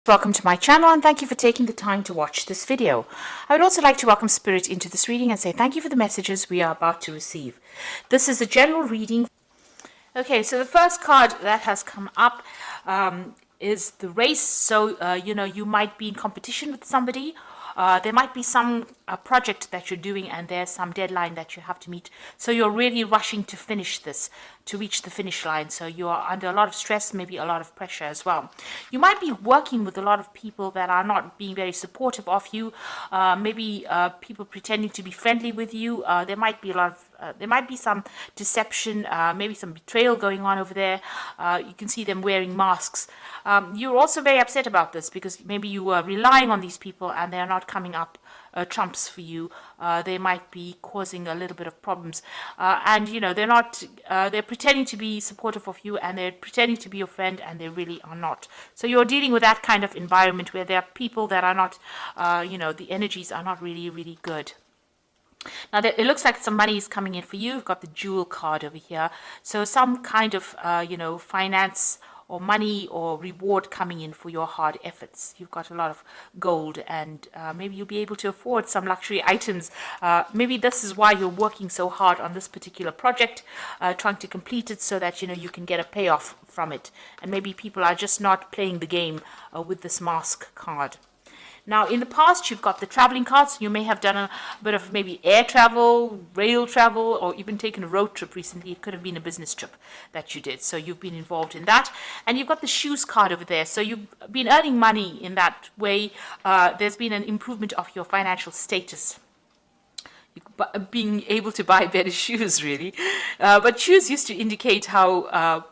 Welcome to my channel and thank you for taking the time to watch this video. I would also like to welcome Spirit into this reading and say thank you for the messages we are about to receive. This is a general reading. Okay, so the first card that has come up is the race. So, you might be in competition with somebody. There might be some project that you're doing and there's some deadline that you have to meet. So you're really rushing to finish this, to reach the finish line. So you are under a lot of stress, maybe a lot of pressure as well. You might be working with a lot of people that are not being very supportive of you. Maybe people pretending to be friendly with you. There might be there might be some deception, maybe some betrayal going on over there. You can see them wearing masks. You're also very upset about this because maybe you were relying on these people and they're not coming up trumps for you. They might be causing a little bit of problems, and they're pretending to be supportive of you and they're pretending to be your friend and they really are not. So you're dealing with that kind of environment where there are people that are not, the energies are not really good. Now, it looks like some money is coming in for you. You've got the Jewel card over here. So some kind of, finance or money or reward coming in for your hard efforts. You've got a lot of gold and maybe you'll be able to afford some luxury items. Maybe this is why you're working so hard on this particular project, trying to complete it so that, you can get a payoff from it. And maybe people are just not playing the game with this mask card. Now, in the past, you've got the traveling cards. You may have done a bit of maybe air travel, rail travel, or even taken a road trip recently. It could have been a business trip that you did. So you've been involved in that. And you've got the shoes card over there. So you've been earning money in that way. There's been an improvement of your financial status. Being able to buy better shoes, really. But shoes used to indicate how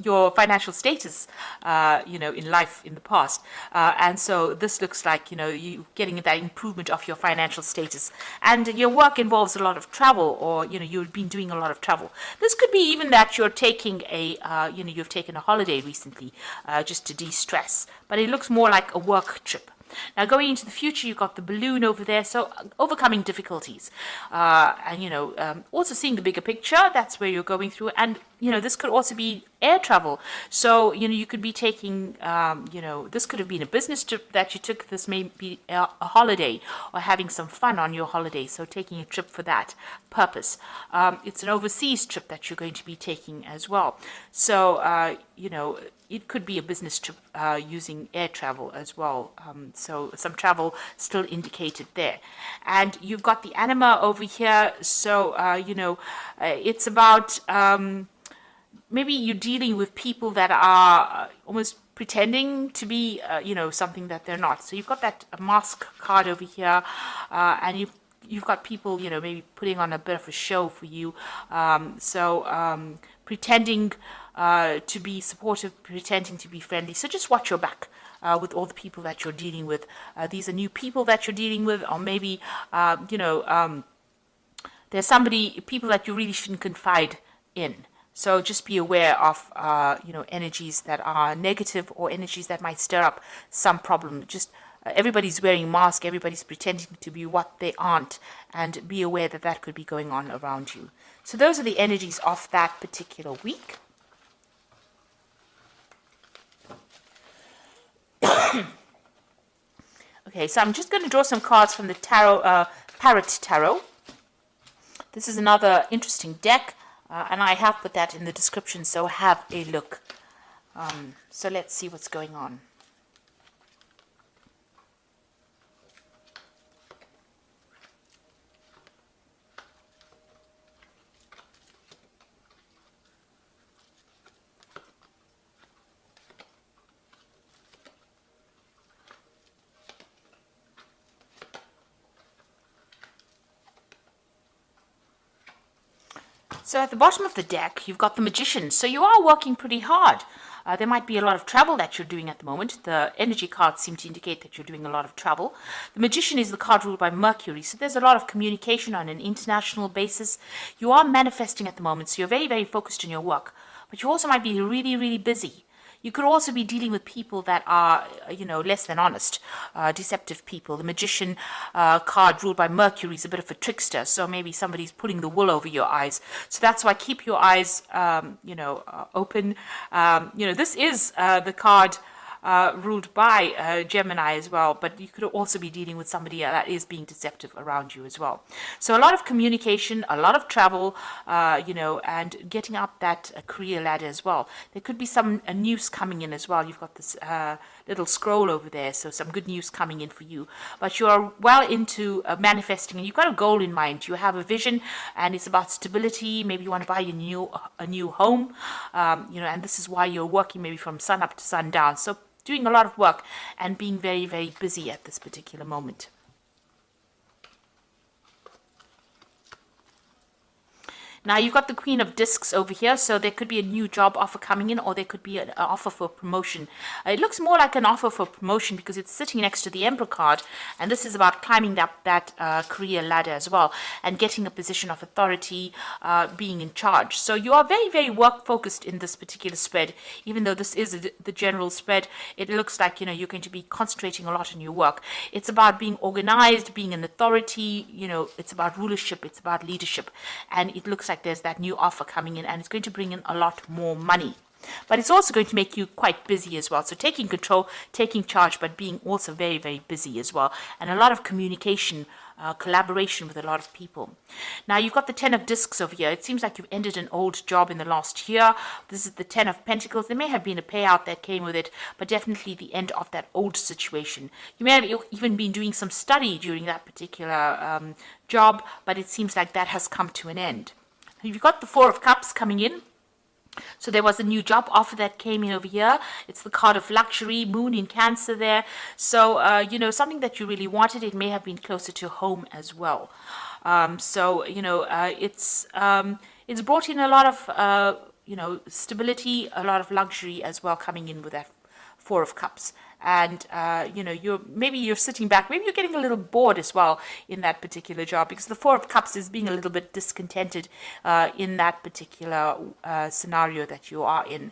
your financial status, in life in the past. And so this looks like, you getting that improvement of your financial status. And your work involves a lot of travel, or, you've been doing a lot of travel. This could be even that you're taking you've taken a holiday recently just to de-stress. But it looks more like a work trip. Now, going into the future, you've got the balloon over there, so overcoming difficulties. Also seeing the bigger picture, that's where you're going through. And, this could also be air travel. So, you could be taking, this could have been a business trip that you took. This may be a holiday or having some fun on your holiday. So taking a trip for that purpose. It's an overseas trip that you're going to be taking as well. So, it could be a business trip using air travel as well. So some travel still indicated there. And you've got the anima over here. So, it's about maybe you're dealing with people that are almost pretending to be, something that they're not. So you've got that mask card over here, and you've got people, maybe putting on a bit of a show for you. Pretending to be supportive, pretending to be friendly. So just watch your back with all the people that you're dealing with. These are new people that you're dealing with, or maybe, there's people that you really shouldn't confide in. So just be aware of, energies that are negative or energies that might stir up some problem. Just everybody's wearing masks, everybody's pretending to be what they aren't, and be aware that that could be going on around you. So those are the energies of that particular week. Okay, so I'm just going to draw some cards from the tarot, Parrot Tarot. This is another interesting deck, and I have put that in the description, so have a look. So let's see what's going on. So at the bottom of the deck, you've got the Magician. So you are working pretty hard. There might be a lot of travel that you're doing at the moment. The energy cards seem to indicate that you're doing a lot of travel. The Magician is the card ruled by Mercury. So there's a lot of communication on an international basis. You are manifesting at the moment. So you're very focused on your work. But you also might be really busy. You could also be dealing with people that are, less than honest, deceptive people. The Magician card ruled by Mercury is a bit of a trickster, so maybe somebody's pulling the wool over your eyes. So that's why keep your eyes, open. This is the card ruled by Gemini as well, but you could also be dealing with somebody that is being deceptive around you as well. So a lot of communication, a lot of travel, and getting up that career ladder as well. There could be some news coming in as well. You've got this little scroll over there, so some good news coming in for you. But you are well into manifesting, and you've got a goal in mind. You have a vision, and it's about stability. Maybe you want to buy a new home, and this is why you're working maybe from sun up to sundown. So doing a lot of work and being very, very busy at this particular moment. Now you've got the Queen of Discs over here, so there could be a new job offer coming in, or there could be an offer for promotion. It looks more like an offer for promotion because it's sitting next to the Emperor card, and this is about climbing up that career ladder as well, and getting a position of authority, being in charge. So you are very, very work focused in this particular spread. Even though this is the general spread, it looks like you're going to be concentrating a lot on your work. It's about being organized, being an authority. It's about rulership, it's about leadership, and it looks like there's that new offer coming in, and it's going to bring in a lot more money. But it's also going to make you quite busy as well. So taking control, taking charge, but being also very, very busy as well. And a lot of communication, collaboration with a lot of people. Now you've got the 10 of Discs over here. It seems like you've ended an old job in the last year. This is the 10 of Pentacles. There may have been a payout that came with it, but definitely the end of that old situation. You may have even been doing some study during that particular job, but it seems like that has come to an end. You've got the 4 of Cups coming in. So there was a new job offer that came in over here. It's the card of luxury, moon in Cancer there. So, something that you really wanted. It may have been closer to home as well. It's brought in a lot of, stability, a lot of luxury as well coming in with that 4 of Cups. And, you're sitting back, maybe you're getting a little bored as well in that particular job, because the 4 of Cups is being a little bit discontented in that particular scenario that you are in.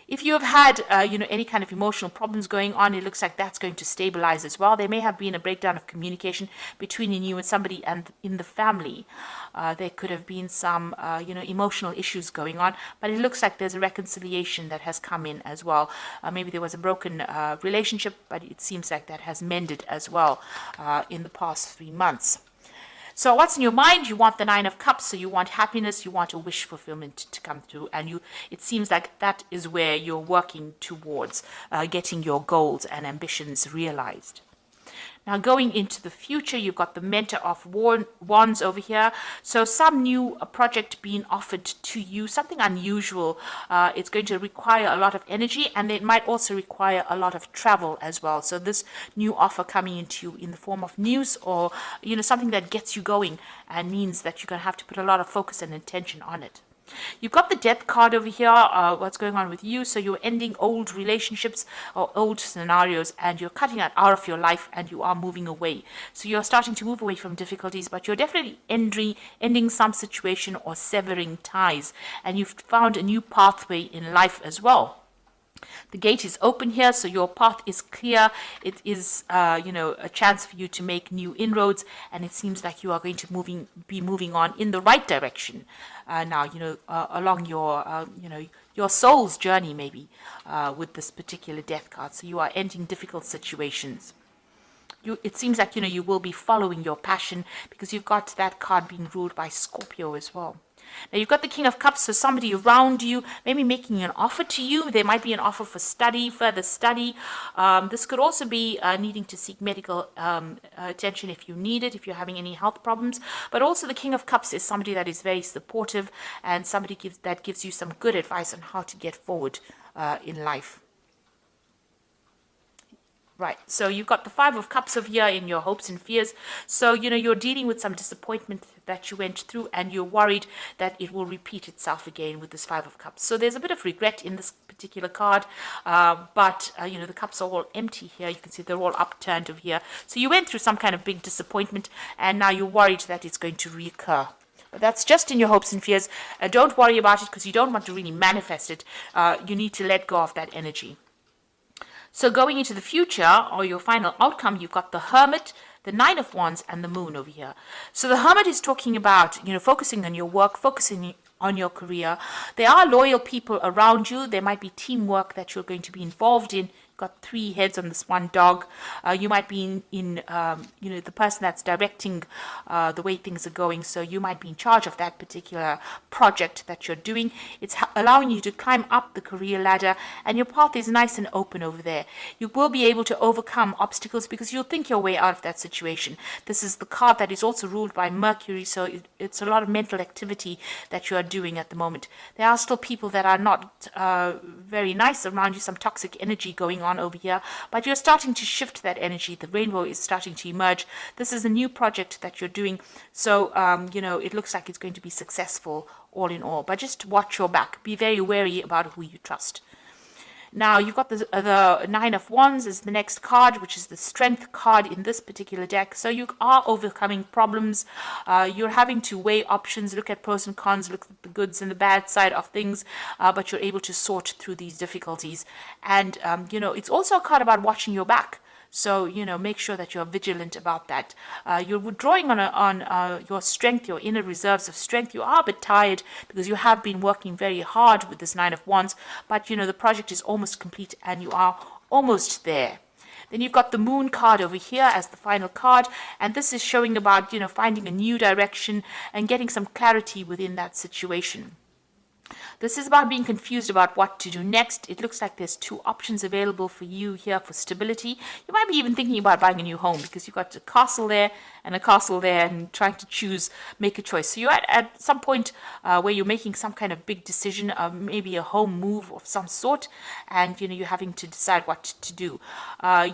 If you have had, any kind of emotional problems going on, it looks like that's going to stabilize as well. There may have been a breakdown of communication between you and somebody and in the family. There could have been some, emotional issues going on, but it looks like there's a reconciliation that has come in as well. Maybe there was a broken relationship, but it seems like that has mended as well in the past 3 months. So what's in your mind? You want the 9 of Cups, so you want happiness, you want a wish fulfillment to come through, and it seems like that is where you're working towards getting your goals and ambitions realized. Now going into the future, you've got the Mentor of Wands over here. So some new project being offered to you, something unusual. It's going to require a lot of energy, and it might also require a lot of travel as well. So this new offer coming into you in the form of news, or something that gets you going and means that you're going to have to put a lot of focus and attention on it. You've got the Death card over here, what's going on with you. So you're ending old relationships or old scenarios, and you're cutting that out of your life, and you are moving away. So you're starting to move away from difficulties, but you're definitely ending some situation or severing ties, and you've found a new pathway in life as well. The gate is open here, so your path is clear. It is, a chance for you to make new inroads, and it seems like you are going to be moving on in the right direction now. Along your soul's journey, maybe with this particular Death card. So you are ending difficult situations. It seems like you will be following your passion, because you've got that card being ruled by Scorpio as well. Now you've got the King of Cups, so somebody around you maybe making an offer to you. There might be an offer for further study. This could also be needing to seek medical attention if you need it, if you're having any health problems. But also the King of Cups is somebody that is very supportive, and somebody that gives you some good advice on how to get forward in life. Right, so you've got the 5 of Cups over here in your hopes and fears. So, you're dealing with some disappointment that you went through, and you're worried that it will repeat itself again with this 5 of Cups. So there's a bit of regret in this particular card, but the cups are all empty here. You can see they're all upturned over here. So you went through some kind of big disappointment, and now you're worried that it's going to reoccur. But that's just in your hopes and fears. Don't worry about it, because you don't want to really manifest it. You need to let go of that energy. So going into the future, or your final outcome, you've got the Hermit, the 9 of Wands, and the Moon over here. So the Hermit is talking about, focusing on your work, focusing on your career. There are loyal people around you. There might be teamwork that you're going to be involved in got 3 heads on this one dog. You might be the person that's directing the way things are going. So you might be in charge of that particular project that you're doing. It's allowing you to climb up the career ladder, and your path is nice and open over there. You will be able to overcome obstacles because you'll think your way out of that situation. This is the card that is also ruled by Mercury, so it's a lot of mental activity that you are doing at the moment. There are still people that are not very nice around you, some toxic energy going on over here, but you're starting to shift that energy. The rainbow is starting to emerge. This is a new project that you're doing, so it looks like it's going to be successful all in all, but just watch your back. Be very wary about who you trust. Now, you've got the Nine of Wands is the next card, which is the Strength card in this particular deck. So you are overcoming problems. You're having to weigh options, look at pros and cons, look at the goods and the bad side of things, but you're able to sort through these difficulties. And, it's also a card about watching your back. So, make sure that you're vigilant about that. You're withdrawing on your strength, your inner reserves of strength. You are a bit tired because you have been working very hard with this Nine of Wands, but, the project is almost complete and you are almost there. Then you've got the Moon card over here as the final card, and this is showing about, finding a new direction and getting some clarity within that situation. This is about being confused about what to do next. It looks like there's 2 options available for you here for stability. You might be even thinking about buying a new home because you've got a castle there and a castle there and trying to make a choice. So you're at some point where you're making some kind of big decision, maybe a home move of some sort, and you're having to decide what to do.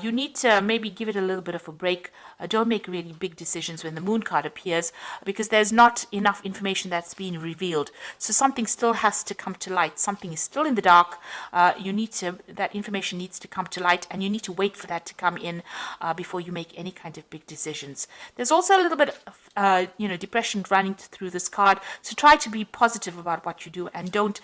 You need to maybe give it a little bit of a break. Don't make really big decisions when the Moon card appears because there's not enough information that's being revealed. So something still has to come to light. Something is still in the dark. That information needs to come to light, and you need to wait for that to come in before you make any kind of big decisions. There's also a little bit of depression running through this card. So try to be positive about what you do, and don't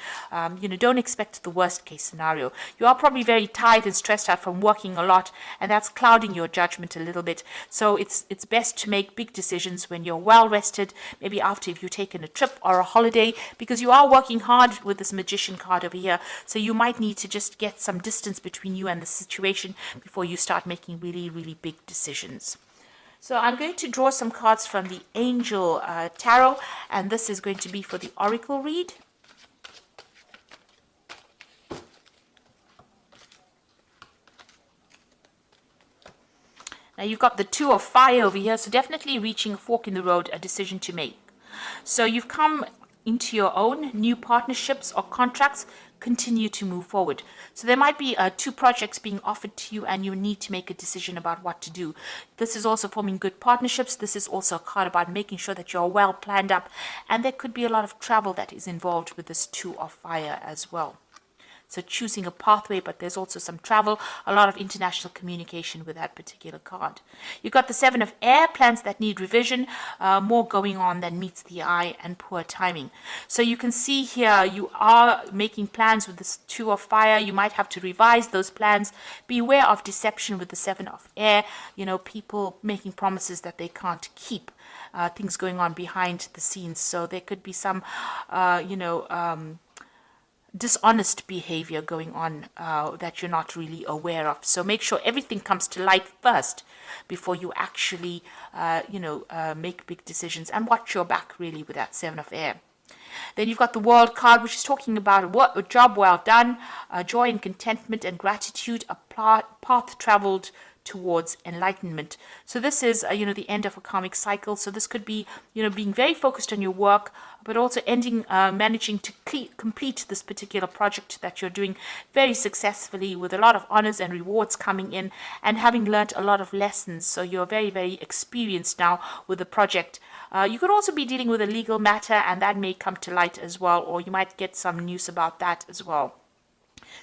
expect the worst case scenario. You are probably very tired and stressed out from working a lot, and that's clouding your judgment a little bit. So it's best to make big decisions when you're well rested, maybe after if you've taken a trip or a holiday, because you are working hard with this Magician card over here. So you might need to just get some distance between you and the situation before you start making really, really big decisions. So I'm going to draw some cards from the Angel Tarot, and this is going to be for the Oracle read. Now you've got the Two of Fire over here, so definitely reaching a fork in the road, a decision to make. So you've come into your own, new partnerships or contracts continue to move forward. So there might be 2 projects being offered to you and you need to make a decision about what to do. This is also forming good partnerships. This is also a card about making sure that you're well planned up, and there could be a lot of travel that is involved with this Two of Fire as well. So choosing a pathway, but there's also some travel, a lot of international communication with that particular card. You've got the Seven of Air, plans that need revision, more going on than meets the eye, and poor timing. So you can see here you are making plans with this Two of Fire. You might have to revise those plans. Beware of deception with the Seven of Air. People making promises that they can't keep. Things going on behind the scenes. So there could be some, dishonest behavior going on that you're not really aware of. So make sure everything comes to light first before you actually, make big decisions, and watch your back really with that Seven of Air. Then you've got the World card, which is talking about a job well done, joy and contentment and gratitude, a path traveled towards enlightenment. So this is, the end of a karmic cycle. So this could be, being very focused on your work, but also managing to complete this particular project that you're doing very successfully with a lot of honors and rewards coming in, and having learned a lot of lessons. So you're very, very experienced now with the project. You could also be dealing with a legal matter, and that may come to light as well, or you might get some news about that as well,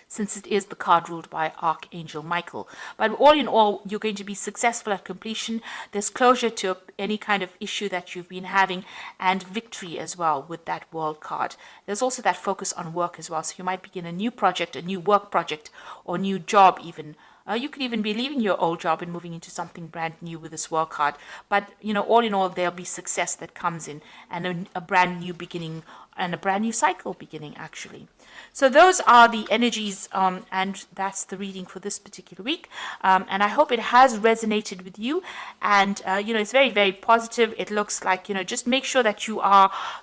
since it is the card ruled by Archangel Michael. But all in all, you're going to be successful at completion. There's closure to any kind of issue that you've been having, and victory as well with that World card. There's also that focus on work as well. So you might begin a new project, a new work project, or new job even. You could even be leaving your old job and moving into something brand new with this World card. But, all in all, there'll be success that comes in, and a brand new beginning and a brand new cycle beginning, actually. So those are the energies, and that's the reading for this particular week. And I hope it has resonated with you. And, it's very, very positive. It looks like, just make sure that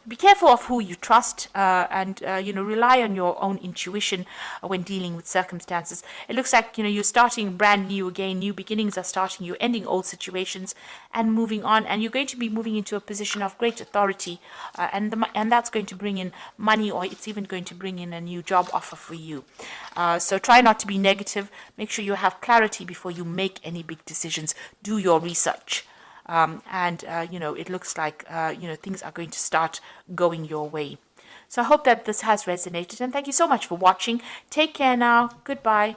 be careful of who you trust, and, rely on your own intuition when dealing with circumstances. It looks like, you're starting brand new again. New beginnings are starting. You're ending old situations and moving on. And you're going to be moving into a position of great authority, and that's going to bring in money, or it's even going to bring in a new job offer for you. So try not to be negative. Make sure you have clarity before you make any big decisions. Do your research. It looks like, things are going to start going your way. So I hope that this has resonated, and thank you so much for watching. Take care now. Goodbye.